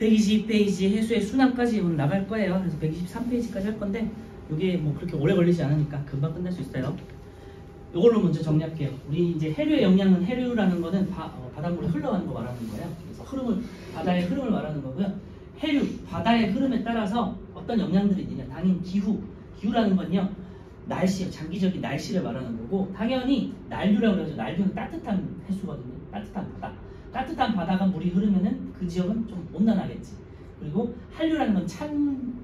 120페이지 해수의 순환까지 오늘 나갈 거예요. 그래서 123페이지까지 할 건데 이게 뭐 그렇게 오래 걸리지 않으니까 금방 끝낼 수 있어요. 이걸로 먼저 정리할게요. 우리 이제 해류의 영향은, 해류라는 거는 바닷물이 흘러가는 거 말하는 거예요. 그래서 바다의 흐름을 말하는 거고요. 해류, 바다의 흐름에 따라서 어떤 영향들이 있느냐. 당연히 기후라는 건요, 날씨, 장기적인 날씨를 말하는 거고, 당연히 난류라고 그러죠. 난류는 따뜻한 해수거든요. 따뜻한 바다. 따뜻한 바다가 물이 흐르면은 그 지역은 좀 온난하겠지. 그리고 한류라는 건 찬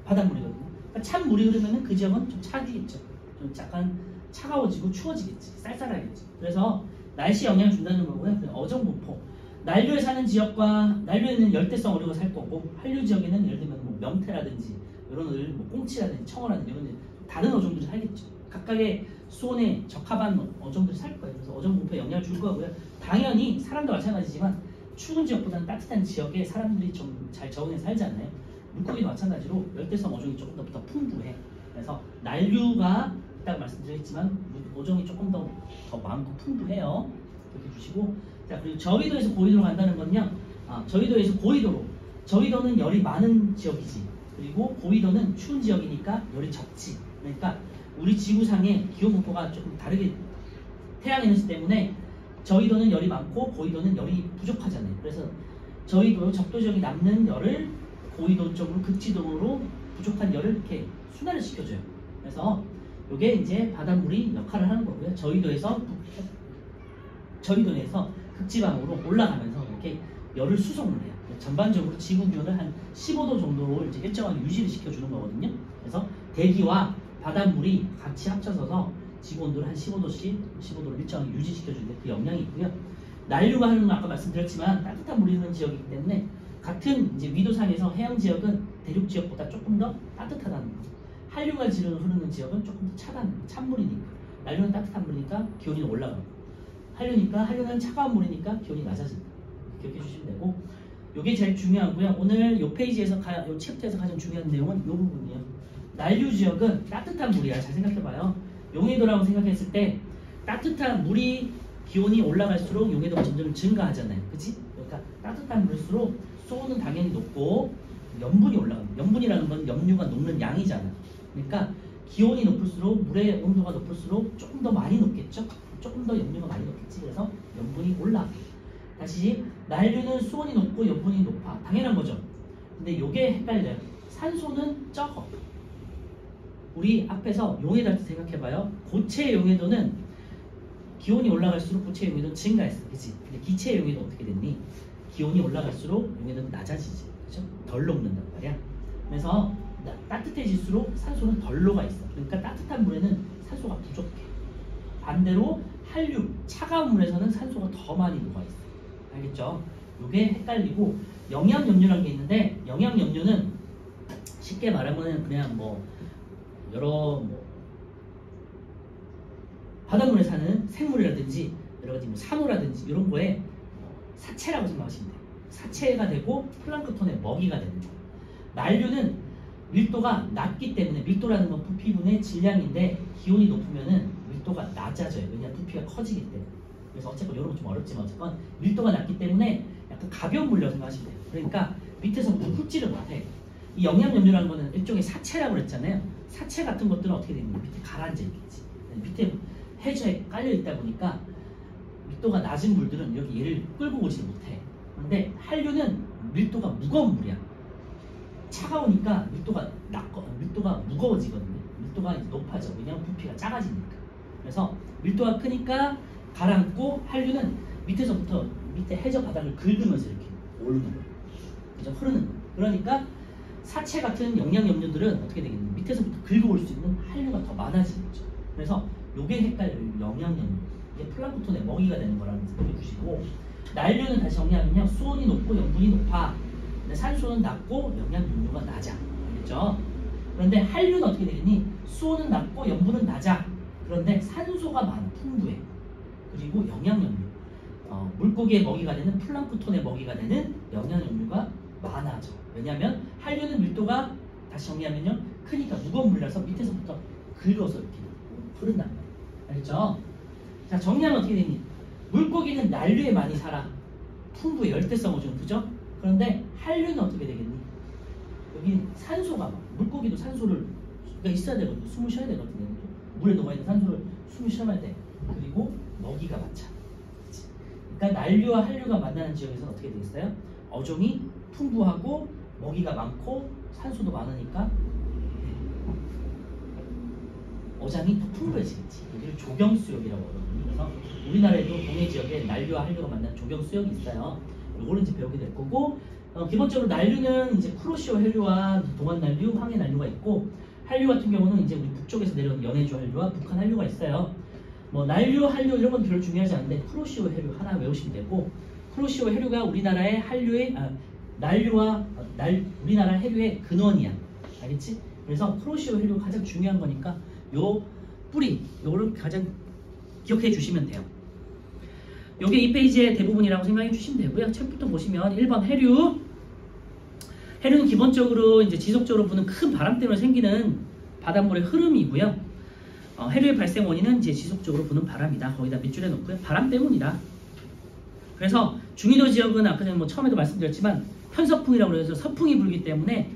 바닷물이거든요. 그러니까 찬 물이 흐르면은 그 지역은 좀 차지겠죠. 좀 약간 차가워지고 추워지겠지. 쌀쌀하겠지. 그래서 날씨 영향을 준다는 거고요. 어종분포. 난류에 사는 지역과, 난류에는 열대성 어류가 살 거고, 한류 지역에는 예를 들면 뭐 명태라든지 이런 어류, 뭐 꽁치라든지 청어라든지 이런 다른 어종들이 살겠죠. 각각의 수온에 적합한 어종들이 살 거예요. 그래서 어종분포에 영향을 줄 거고요. 당연히 사람도 마찬가지지만 추운 지역보다는 따뜻한 지역에 사람들이 좀 잘 적응해서 살잖아요. 물고기도 마찬가지로 열대성 어종이 조금 더 풍부해. 그래서 난류가 이따가 말씀드렸지만 어종이 조금 더 많고 풍부해요. 이렇게 주시고, 자, 그리고 저위도에서 고위도로 간다는 건요, 저위도에서 고위도로, 저위도는 열이 많은 지역이지, 그리고 고위도는 추운 지역이니까 열이 적지. 그러니까 우리 지구상의 기온 분포가 조금 다르게, 태양 에너지 때문에 저위도는 열이 많고 고위도는 열이 부족하잖아요. 그래서 저위도 적도 지역이 남는 열을 고위도 쪽으로, 극지도로 부족한 열을 이렇게 순환을 시켜줘요. 그래서 이게 이제 바닷물이 역할을 하는 거고요. 저위도에서 극지방으로 올라가면서 이렇게 열을 수송을 해요. 전반적으로 지구 기온을 한 15도 정도로 이제 일정하게 유지를 시켜주는 거거든요. 그래서 대기와 바닷물이 같이 합쳐져서 지구 온도를 한 15도를 일정하게 유지시켜주는데 그 영향이 있고요. 난류가 흐르는 건 아까 말씀드렸지만 따뜻한 물이 흐르는 지역이기 때문에 같은 이제 위도상에서 해양 지역은 대륙 지역보다 조금 더 따뜻하다는 거. 한류가 흐르는 지역은 조금 더 차다는 거. 찬물이니까. 난류는 따뜻한 물이니까 기온이 올라가고, 한류는 차가운 물이니까 기온이 낮아진다. 기억해 주시면 되고, 이게 제일 중요하고요. 오늘 이 페이지에서, 이 챕터에서 가장 중요한 내용은 이 부분이에요. 난류 지역은 따뜻한 물이야. 잘 생각해봐요. 용해도라고 생각했을 때 따뜻한 물이 기온이 올라갈수록 용해도가 점점 증가하잖아요. 그치? 그러니까 따뜻한 물일수록 수온은 당연히 높고 염분이 올라갑니다. 염분이라는 건 염류가 녹는 양이잖아. 그러니까 기온이 높을수록, 물의 온도가 높을수록 조금 더 많이 녹겠죠? 조금 더 염류가 많이 녹겠지. 그래서 염분이 올라가요. 다시, 난류는 수온이 높고 염분이 높아. 당연한 거죠. 근데 이게 헷갈려요. 산소는 적어. 우리 앞에서 용해도 생각해봐요. 고체 용해도는 기온이 올라갈수록 고체 용해도는 증가했어. 그치? 근데 기체 용해도 어떻게 됐니? 기온이 올라갈수록 용해도는 낮아지지. 그죠? 덜 녹는단 말이야. 그래서 따뜻해질수록 산소는 덜 녹아 있어. 그러니까 따뜻한 물에는 산소가 부족해. 반대로 한류, 차가운 물에서는 산소가 더 많이 녹아 있어. 알겠죠? 이게 헷갈리고, 영양염류라는 게 있는데, 영양염류는 쉽게 말하면 그냥 여러 바닷물에 사는 생물이라든지 여러 가지 산호라든지 이런 거에 사체라고 생각하시면 돼요. 사체가 되고 플랑크톤의 먹이가 되는 거예요. 난류는 밀도가 낮기 때문에, 밀도라는 건 부피분의 질량인데 기온이 높으면은 밀도가 낮아져요. 왜냐하면 부피가 커지기 때문에. 그래서 어쨌건 이런 거 좀 어렵지만 어쨌건 밀도가 낮기 때문에 약간 가벼운 물이라고 생각하시면 돼요. 그러니까 밑에서부터 훑지를 못해. 이 영양염류라는 거는 일종의 사체라고 그랬잖아요. 사체 같은 것들은 어떻게 되는지 밑에 가라앉아 있겠지. 밑에 해저에 깔려 있다 보니까 밀도가 낮은 물들은 여기 얘를 끌고 오지 못해. 그런데 한류는 밀도가 무거운 물이야. 차가우니까 밀도가 무거워지거든요. 밀도가 높아져. 왜냐하면 부피가 작아지니까. 그래서 밀도가 크니까 가라앉고, 한류는 밑에서부터 밑에 해저 바닥을 긁으면서 이렇게 오르는 거예요. 그죠? 흐르는 거예요. 그러니까 사체 같은 영양염류들은 어떻게 되겠냐면 밑에서부터 긁어올 수 있는 한류가 더 많아지는 거죠. 그래서 요게 헷갈려요. 영양염류. 이게 플랑크톤의 먹이가 되는 거라는 생각해 주시고, 난류는 다시 정리하면요, 수온이 높고 염분이 높아. 근데 산소는 낮고 영양염류가 낮아. 알겠죠? 그런데 한류는 어떻게 되겠니? 수온은 낮고 염분은 낮아. 그런데 산소가 많아. 풍부해. 그리고 영양염류. 물고기의 먹이가 되는, 플랑크톤의 먹이가 되는 영양염류가 많아져. 왜냐하면 한류는 밀도가, 다시 정리하면요, 크니까 무거운 물이라서 밑에서부터 긁어서 이렇게 흐른단 말이에요. 알겠죠? 자, 정리하면 어떻게 되니? 물고기는 난류에 많이 살아. 풍부해. 열대성 어종, 그죠? 그런데 한류는 어떻게 되겠니? 여기 산소가 막, 물고기도 산소를 있어야 되거든요. 숨을 쉬어야 되거든요. 물에 녹아있는 산소를 숨을 쉬어야 돼. 그리고 먹이가 많잖아. 그러니까 난류와 한류가 만나는 지역에서는 어떻게 되겠어요? 어종이 풍부하고 먹이가 많고 산소도 많으니까 어장이 더 풍부해지겠지. 여기를 조경수역이라고 하거든요. 그래서 우리나라에도 동해 지역에 난류와 한류가 만나는 조경수역이 있어요. 이거를 이제 배우게 될 거고, 기본적으로 난류는 이제 쿠로시오 해류와 동안 난류, 황해 난류가 있고, 한류 같은 경우는 이제 우리 북쪽에서 내려오는 연해주 한류와 북한 한류가 있어요. 뭐 난류, 한류 이런 건 별로 중요하지 않은데 쿠로시오 해류 하나 외우시면 되고, 쿠로시오 해류가 우리나라의 한류의 난류와 우리나라 해류의 근원이야. 알겠지? 그래서 쿠로시오 해류가 가장 중요한 거니까 요 뿌리, 요거를 가장 기억해 주시면 돼요. 요게 이 페이지의 대부분이라고 생각해 주시면 되고요. 책부터 보시면 1번 해류. 해류는 기본적으로 이제 지속적으로 부는 큰 바람 때문에 생기는 바닷물의 흐름이고요. 해류의 발생 원인은 이제 지속적으로 부는 바람이다. 거기다 밑줄에 놓고요. 바람 때문이다. 그래서 중위도 지역은 아까 전에 뭐 처음에도 말씀드렸지만 편서풍이라고 해서 서풍이 불기 때문에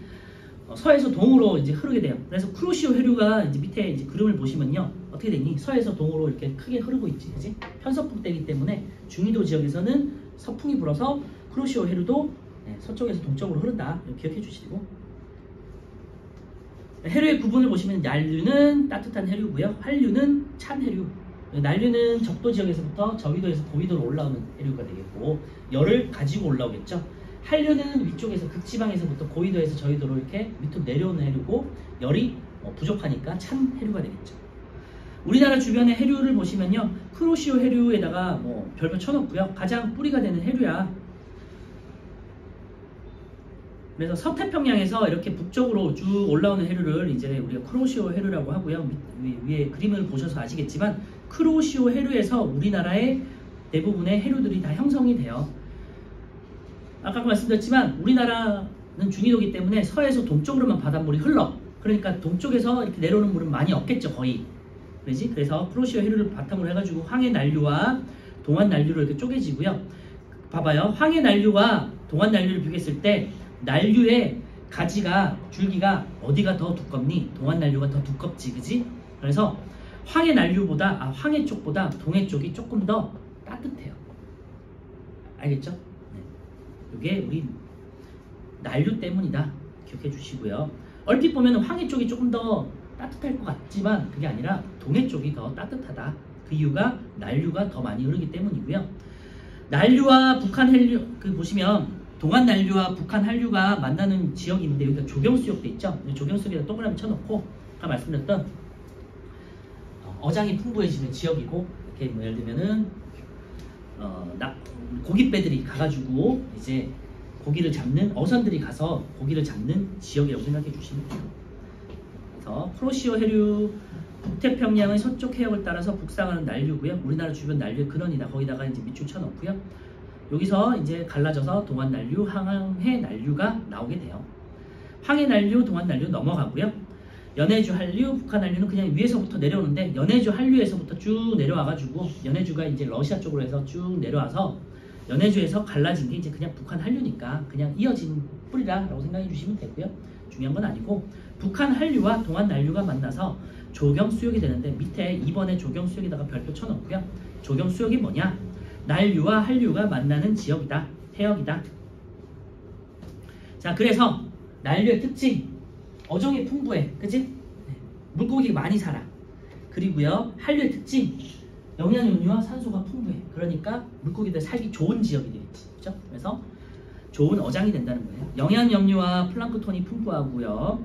서에서 동으로 이제 흐르게 돼요. 그래서 쿠로시오 해류가 이제 밑에 이제 그림을 보시면요. 어떻게 되니? 서에서 동으로 이렇게 크게 흐르고 있지. 그지? 편서풍 때이기 때문에 중위도 지역에서는 서풍이 불어서 쿠로시오 해류도 서쪽에서 동쪽으로 흐른다. 기억해 주시고. 해류의 구분을 보시면 난류는 따뜻한 해류고요. 한류는 찬 해류. 난류는 적도 지역에서부터 저위도에서 고위도로 올라오는 해류가 되겠고, 열을 가지고 올라오겠죠. 한류는 위쪽에서 극지방에서부터 고위도에서 저위도로 이렇게 밑으로 내려오는 해류고, 열이 부족하니까 찬 해류가 되겠죠. 우리나라 주변의 해류를 보시면요, 쿠로시오 해류에다가 뭐 별표 쳐놓고요. 가장 뿌리가 되는 해류야. 그래서 서태평양에서 이렇게 북쪽으로 쭉 올라오는 해류를 이제 우리가 쿠로시오 해류라고 하고요. 위에 그림을 보셔서 아시겠지만 쿠로시오 해류에서 우리나라의 대부분의 해류들이 다 형성이 돼요. 아까 말씀드렸지만 우리나라는 중위도이기 때문에 서에서 동쪽으로만 바닷물이 흘러. 그러니까 동쪽에서 이렇게 내려오는 물은 많이 없겠죠, 거의. 그러지? 그래서 쿠로시오 해류를 바탕으로 해가지고 황해 난류와 동안 난류로 이렇게 쪼개지고요. 봐봐요. 황해 난류와 동안 난류를 비교했을 때 난류의 가지가, 줄기가 어디가 더 두껍니? 동안 난류가 더 두껍지, 그지? 그래서 황해 난류보다, 황해 쪽보다 동해 쪽이 조금 더 따뜻해요. 알겠죠? 이게 우리 난류 때문이다. 기억해 주시고요. 얼핏 보면 황해 쪽이 조금 더 따뜻할 것 같지만 그게 아니라 동해 쪽이 더 따뜻하다. 그 이유가 난류가 더 많이 흐르기 때문이고요. 난류와 북한 한류, 보시면 동안 난류와 북한 한류가 만나는 지역인데 여기가 조경수역도 있죠. 조경수역에다 동그라미 쳐놓고 아까 말씀드렸던 어장이 풍부해지는 지역이고, 이렇게 뭐 예를 들면은 고깃배들이 가가지고 이제 고기를 잡는, 어선들이 가서 고기를 잡는 지역이라고 생각해 주시면 돼요. 그래서 쿠로시오 해류, 북태평양의 서쪽 해역을 따라서 북상하는 난류고요. 우리나라 주변 난류의 근원이다. 거기다가 이제 밑줄 쳐놓고요. 여기서 이제 갈라져서 동안 난류, 황해 난류가 나오게 돼요. 황해 난류, 동안 난류 넘어가고요. 연해주 한류, 북한 한류는 그냥 위에서부터 내려오는데, 연해주 한류에서부터 쭉 내려와가지고 연해주가 이제 러시아 쪽으로 해서 쭉 내려와서 연해주에서 갈라진 게 이제 그냥 북한 한류니까 그냥 이어진 뿌리라고 생각해 주시면 되고요. 중요한 건 아니고, 북한 한류와 동안 난류가 만나서 조경수역이 되는데 밑에 2번에 조경수역에다가 별표 쳐놓고요. 조경수역이 뭐냐? 난류와 한류가 만나는 지역이다. 해역이다. 자, 그래서 난류의 특징, 어종이 풍부해. 그치? 물고기가 많이 살아. 그리고요, 한류의 특징, 영양염류와 산소가 풍부해. 그러니까 물고기들 살기 좋은 지역이 되겠지. 그죠? 그래서 좋은 어장이 된다는 거예요. 영양염류와 플랑크톤이 풍부하고요.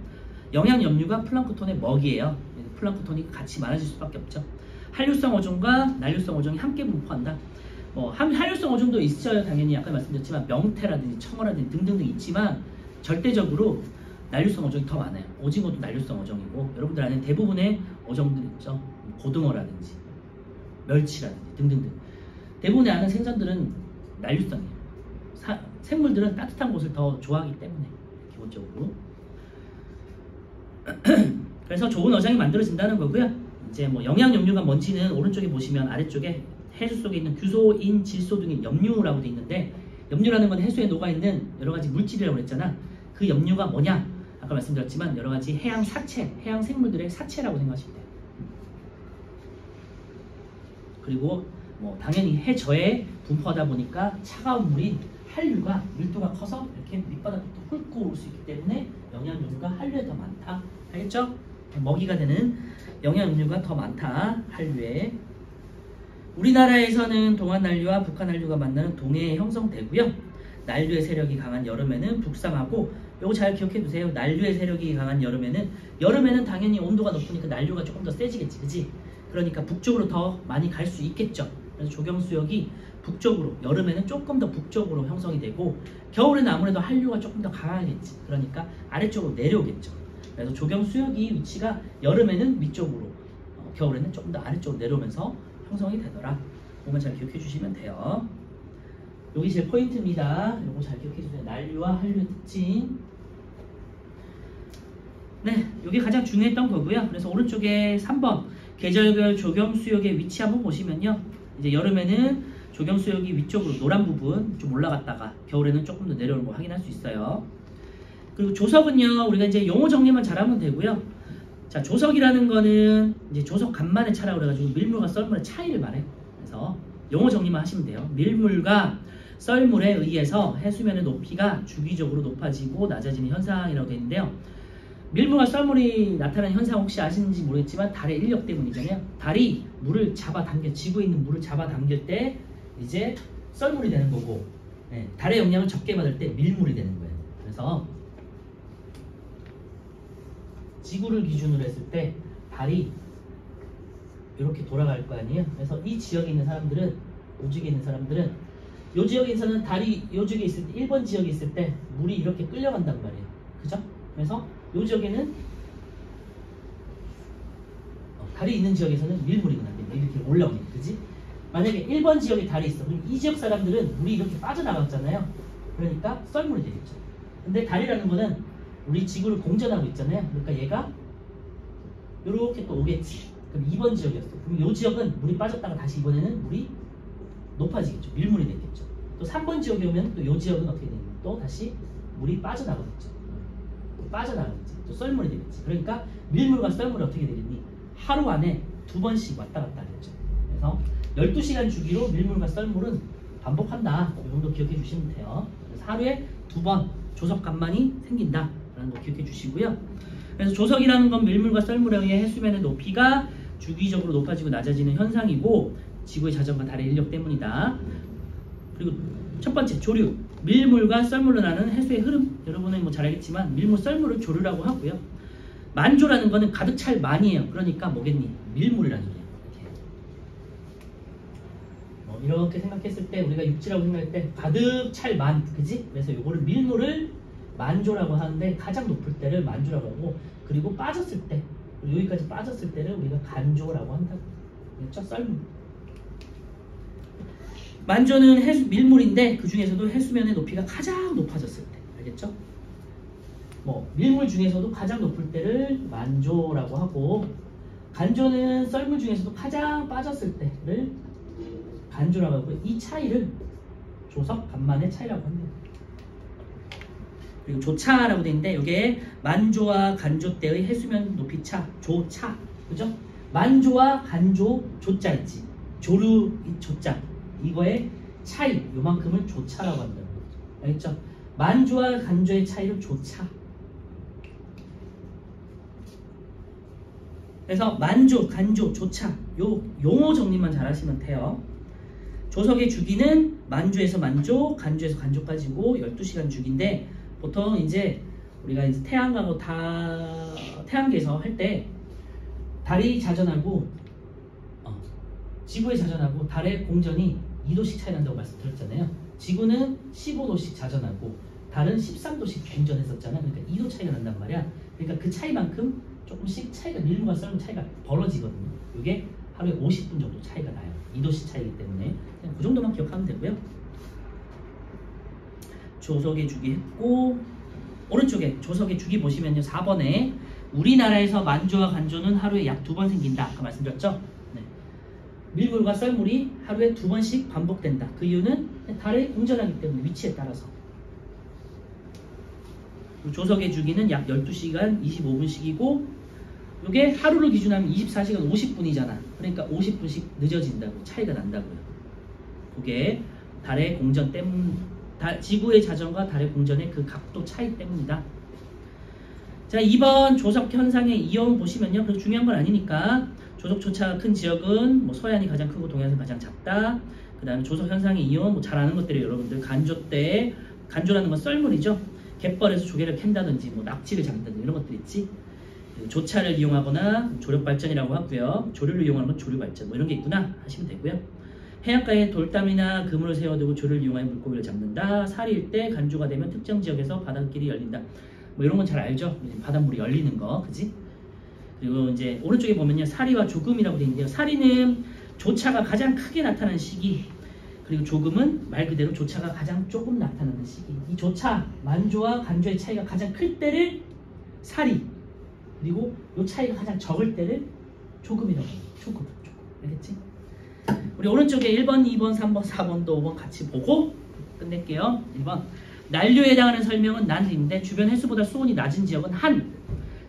영양염류가 플랑크톤의 먹이에요. 플랑크톤이 같이 많아질 수밖에 없죠. 한류성 어종과 난류성 어종이 함께 분포한다. 한류성 어종도 있어요. 당연히 아까 말씀드렸지만 명태라든지 청어라든지 등등등 있지만 절대적으로 난류성 어종이 더 많아요. 오징어도 난류성 어종이고, 여러분들 아는 대부분의 어종들 있죠. 고등어라든지 멸치라든지 등등등. 대부분의 아는 생선들은 난류성이에요. 생물들은 따뜻한 곳을 더 좋아하기 때문에 기본적으로. 그래서 좋은 어장이 만들어진다는 거고요. 이제 뭐 영양염류가 뭔지는 오른쪽에 보시면 아래쪽에 해수 속에 있는 규소인, 질소 등의 염류라고 되어 있는데, 염류라는 건 해수에 녹아있는 여러 가지 물질이라고 그랬잖아. 그 염류가 뭐냐? 아까 말씀드렸지만 여러 가지 해양 사체, 해양 생물들의 사체라고 생각하시면 돼요. 그리고 뭐 당연히 해저에 분포하다 보니까 차가운 물인 한류가 밀도가 커서 이렇게 밑바닥부터 훑고 올 수 있기 때문에 영양염류가 한류에 더 많다. 알겠죠? 먹이가 되는 영양염류가 더 많다. 한류에. 우리나라에서는 동안 난류와 북한 난류가 만나는 동해에 형성되고요. 난류의 세력이 강한 여름에는 북상하고, 요거 잘 기억해 두세요. 난류의 세력이 강한 여름에는 당연히 온도가 높으니까 난류가 조금 더 세지겠지, 그지? 그러니까 북쪽으로 더 많이 갈 수 있겠죠. 그래서 조경수역이 북쪽으로, 여름에는 조금 더 북쪽으로 형성이 되고, 겨울에는 아무래도 한류가 조금 더 강하겠지. 그러니까 아래쪽으로 내려오겠죠. 그래서 조경수역이 위치가 여름에는 위쪽으로, 겨울에는 조금 더 아래쪽으로 내려오면서 형성이 되더라. 그것만 잘 기억해 주시면 돼요. 여기 제 포인트입니다. 요거 잘 기억해 주세요. 난류와 한류의 특징. 네, 이게 가장 중요했던 거고요. 그래서 오른쪽에 3번 계절별 조경수역의 위치 한번 보시면요. 이제 여름에는 조경수역이 위쪽으로 노란 부분 좀 올라갔다가 겨울에는 조금 더 내려오는 거 확인할 수 있어요. 그리고 조석은요, 우리가 이제 용어 정리만 잘하면 되고요. 자, 조석이라는 거는 이제 조석 간만의 차라고 그래가지고 밀물과 썰물의 차이를 말해. 그래서 용어 정리만 하시면 돼요. 밀물과 썰물에 의해서 해수면의 높이가 주기적으로 높아지고 낮아지는 현상이라고 되어 있는데요. 밀물과 썰물이 나타나는 현상 혹시 아시는지 모르겠지만 달의 인력 때문이잖아요. 달이 물을 잡아당겨, 지구에 있는 물을 잡아당길 때 이제 썰물이 되는 거고, 네, 달의 영향을 적게 받을 때 밀물이 되는 거예요. 그래서 지구를 기준으로 했을 때 달이 이렇게 돌아갈 거 아니에요. 그래서 이 지역에 있는 사람들은, 이 지역에 있는 사람들은, 이 지역에서는 달이 이 지역에 있을 때, 1번 지역에 있을 때 물이 이렇게 끌려간단 말이에요. 그죠? 그래서 이 지역에는 달이 있는 지역에서는 밀물이구나. 이렇게 올라오니까. 그지? 만약에 1번 지역에 달이 있어. 그럼 이 지역 사람들은 물이 이렇게 빠져나갔잖아요. 그러니까 썰물이 되겠죠. 근데 달이라는 거는 우리 지구를 공전하고 있잖아요. 그러니까 얘가 이렇게 또 오겠지. 그럼 2번 지역이었어. 그럼 이 지역은 물이 빠졌다가 다시 이번에는 물이 높아지겠죠. 밀물이 됐겠죠. 또 3번 지역에 오면 또 이 지역은 어떻게 되냐. 또 다시 물이 빠져나가겠죠. 빠져나가겠지. 또 썰물이 되겠지. 그러니까 밀물과 썰물이 어떻게 되겠니? 하루 안에 2번씩 왔다 갔다 하겠죠. 그래서 12시간 주기로 밀물과 썰물은 반복한다. 이 정도 기억해 주시면 돼요. 그래서 하루에 2번 조석 간만이 생긴다 라는 거 기억해 주시고요. 그래서 조석이라는 건 밀물과 썰물에 의해 해수면의 높이가 주기적으로 높아지고 낮아지는 현상이고, 지구의 자전과 달의 인력 때문이다. 그리고 첫 번째 조류, 밀물과 썰물로 나는 해수의 흐름. 여러분은 뭐 잘 알겠지만 밀물, 썰물을 조류라고 하고요. 만조라는 거는 가득 찰 만이에요. 그러니까 뭐겠니? 밀물이라는 거예요. 이렇게 생각했을 때, 우리가 육지라고 생각할 때 가득 찰 만, 그지? 그래서 요거를 밀물을 만조라고 하는데, 가장 높을 때를 만조라고 하고, 그리고 빠졌을 때, 여기까지 빠졌을 때를 우리가 간조라고 한다고. 그렇죠? 썰물. 만조는 밀물인데 그 중에서도 해수면의 높이가 가장 높아졌을 때, 알겠죠? 뭐 밀물 중에서도 가장 높을 때를 만조라고 하고, 간조는 썰물 중에서도 가장 빠졌을 때를 간조라고 하고, 이 차이를 조석 간만의 차이라고 합니다. 그리고 조차라고 되어 있는데, 이게 만조와 간조 때의 해수면 높이 차, 조차, 그죠? 만조와 간조 조자 있지, 조류 조자, 이거의 차이, 요만큼을 조차라고 한다는 거죠. 알겠죠? 만조와 간조의 차이를 조차. 그래서 만조, 간조, 조차, 요 용어 정리만 잘 하시면 돼요. 조석의 주기는 만조에서 만조, 간조에서 간조까지고 12시간 주기인데, 보통 이제 우리가 이제 태양하고 태양계에서 할 때 달이 자전하고 지구의 자전하고 달의 공전이 2도씩 차이 난다고 말씀드렸잖아요. 지구는 15도씩 자전하고 달은 13도씩 공전했었잖아요. 그러니까 2도 차이가 난단 말이야. 그러니까 그 차이만큼 조금씩 차이가, 밀물과 썰물 차이가 벌어지거든요. 이게 하루에 50분 정도 차이가 나요. 2도씩 차이기 때문에 그냥 그 정도만 기억하면 되고요. 조석의 주기 했고, 오른쪽에 조석의 주기 보시면요, 4번에 우리나라에서 만조와 간조는 하루에 약 2번 생긴다 아까 말씀드렸죠. 네. 밀물과 썰물이 하루에 2번씩 반복된다. 그 이유는 달에 공전하기 때문에 위치에 따라서. 조석의 주기는 약 12시간 25분씩이고 이게 하루를 기준하면 24시간 50분이잖아. 그러니까 50분씩 늦어진다고 차이가 난다고요. 그게 달의 공전 때문, 지구의 자전과 달의 공전의 그 각도 차이 때문이다. 자, 2번 조석 현상의 이용 보시면요. 그렇게 중요한 건 아니니까 조석 조차가 큰 지역은 뭐 서해안이 가장 크고 동해안이 가장 작다. 그 다음에 조석 현상의 이용 뭐 잘 아는 것들이 여러분들 간조 때, 간조라는 건 썰물이죠. 갯벌에서 조개를 캔다든지 뭐 낙지를 잡는다든지 이런 것들 있지. 조차를 이용하거나 조력발전이라고 하고요. 조류를 이용하는 건 조류발전 뭐 이런 게 있구나 하시면 되고요. 해안가에 돌담이나 그물을 세워두고 조류를 이용하여 물고기를 잡는다. 사리일 때 간조가 되면 특정 지역에서 바닷길이 열린다. 뭐 이런 건 잘 알죠. 바닷물이 열리는 거, 그지? 그리고 이제 오른쪽에 보면요, 사리와 조금이라고 되어 있는데요. 사리는 조차가 가장 크게 나타나는 시기, 그리고 조금은 말 그대로 조차가 가장 조금 나타나는 시기. 이 조차, 만조와 간조의 차이가 가장 클 때를 사리, 그리고 이 차이가 가장 적을 때를 조금이라고 해요. 조금. 알겠지? 우리 오른쪽에 1번, 2번, 3번, 4번도 5번 같이 보고 끝낼게요. 1번. 난류에 해당하는 설명은 난인데 주변 해수보다 수온이 낮은 지역은 한,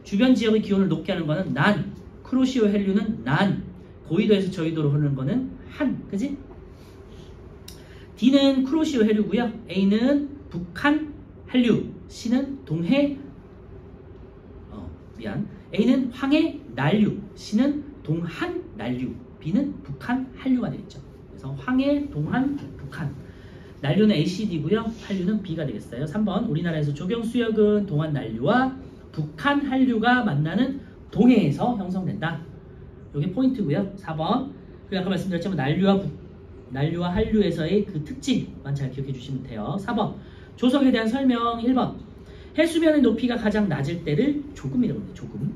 주변 지역의 기온을 높게 하는 거는 난, 크로시오 헬류는 난, 고위도에서 저위도로 흐르는 거는 한, 그지? D는 크로시오 헬류고요. A는 북한 한류, C는 동해, A는 황해 난류, C는 동한 난류, B는 북한 한류가 되겠죠. 그래서 황해, 동한, 북한. 난류는 ACD고요. 한류는 B가 되겠어요. 3번. 우리나라에서 조경 수역은 동한 난류와 북한 한류가 만나는 동해에서 형성된다. 이게 포인트고요. 4번. 그리고 아까 말씀드렸지만 난류와 한류에서의 그 특징만 잘 기억해 주시면 돼요. 4번. 조석에 대한 설명 1번. 해수면의 높이가 가장 낮을 때를 조금이라고 해요. 조금.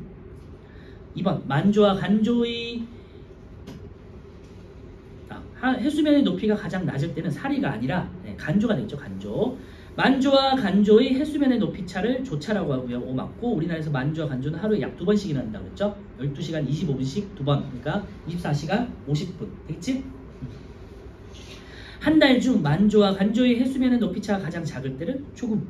2번. 만조와 간조의 해수면의 높이가 가장 낮을 때는 사리가 아니라 간조가 되겠죠. 간조. 만조와 간조의 해수면의 높이 차를 조차라고 하고요. O 맞고, 우리나라에서 만조와 간조는 하루에 약 2번씩이나 한다고 그랬죠. 12시간 25분씩 2번. 그러니까 24시간 50분. 되겠지? 한 달 중 만조와 간조의 해수면의 높이 차가 가장 작을 때는 조금.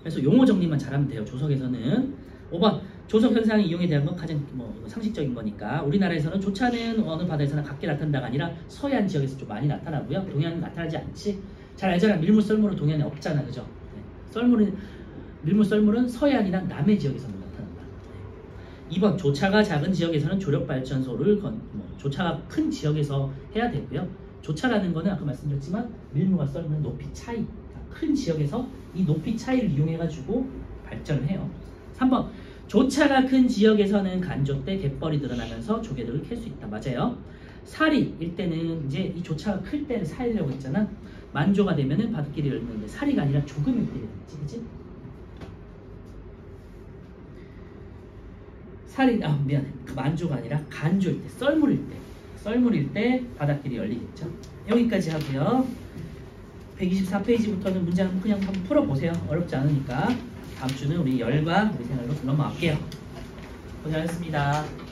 그래서 용어 정리만 잘하면 돼요. 조석에서는. 5번. 조석 현상의 이용에 대한 건 가장 상식적인 거니까 우리나라에서는 조차는 어느 바다에서나 같게 나타난다가 아니라 서해안 지역에서 좀 많이 나타나고요. 동해안은 나타나지 않지. 잘 알잖아. 밀물 썰물은 동해안에 없잖아. 그죠? 밀물 썰물은 서해안이나 남해 지역에서만 나타난다. 2번. 조차가 작은 지역에서는 조력발전소를 조차가 큰 지역에서 해야 되고요. 조차라는 거는 아까 말씀드렸지만 밀물과 썰물은 높이 차이, 큰 지역에서 이 높이 차이를 이용해 가지고 발전을 해요. 3번. 조차가 큰 지역에서는 간조 때 갯벌이 늘어나면서 조개들을 캘 수 있다. 맞아요. 사리일 때는 이제 이 조차가 클 때를 사리라고 했잖아. 만조가 되면은 바닷길이 열리는데 사리가 아니라 조금일 때 되겠지, 그치? 미안해. 만조가 아니라 간조일 때, 썰물일 때 바닷길이 열리겠죠. 여기까지 하고요. 124페이지부터는 문장 그냥 한번 풀어보세요. 어렵지 않으니까. 다음 주는 우리 열과 우리 생활로 넘어갈게요. 고생하셨습니다.